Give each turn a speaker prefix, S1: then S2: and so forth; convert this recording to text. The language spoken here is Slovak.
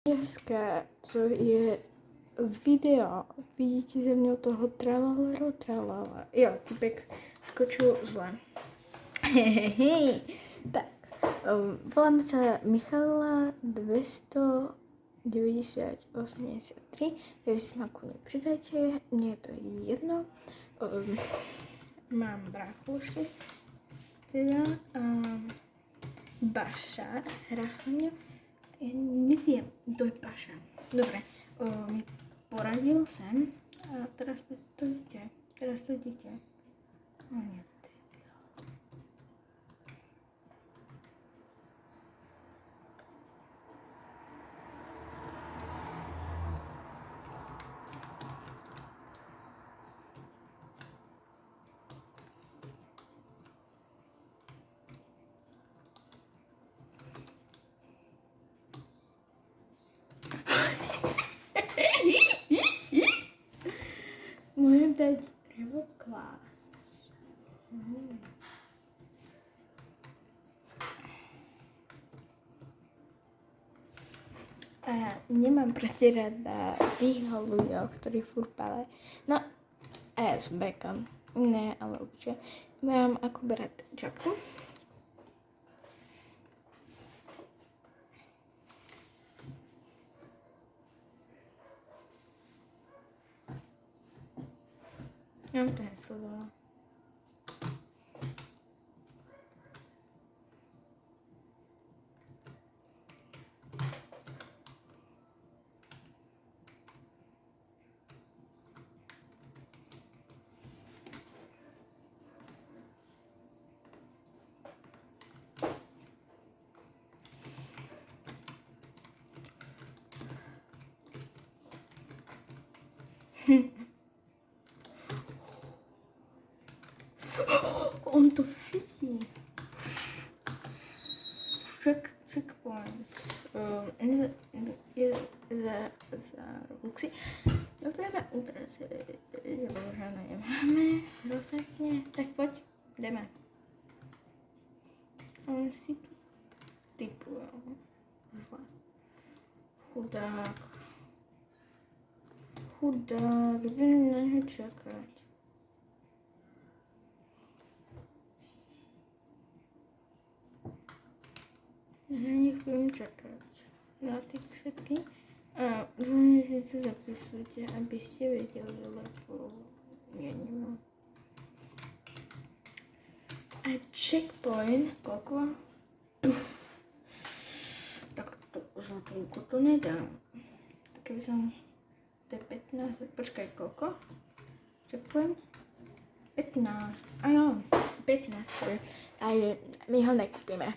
S1: Dneska to je video, vidíte ze mnou toho tralala. Jo, typek skočil zle. Tak, volám sa Michala 29083, takže si ma kľudne pridajte, nie je to jedno. Mám bráchu ešte, teda Baša, hrá sa mňa. Ja neviem, kto je Paša. Dobre, mi poradil sem a teraz to idete. No nie, to je môžem dať Revo Class. A ja nemám proste rada tých ľuďov, ktorí furt pále. No, a ja som bacon. Ne, ale určite. Mám ako brať čapku. Ja to nesledovala. On to vidí. Checkpoint. Je za Robuxy. Dobre, teraz založené nemáme. Rozhodne. Tak poď, jdeme. On si tu typuje. Zle. Chudák, budem na ňo čakať. Ja nech budem čakať na tých všetkých. A želne si to zapisujte, aby ste vedeli, lebo ja nemám. A checkpoint, koľko? Tak to za toľko to nedám. Keby som... To je 15, počkaj, koľko? Checkpoint? 15, a jo, 15, takže my ho nekúpime.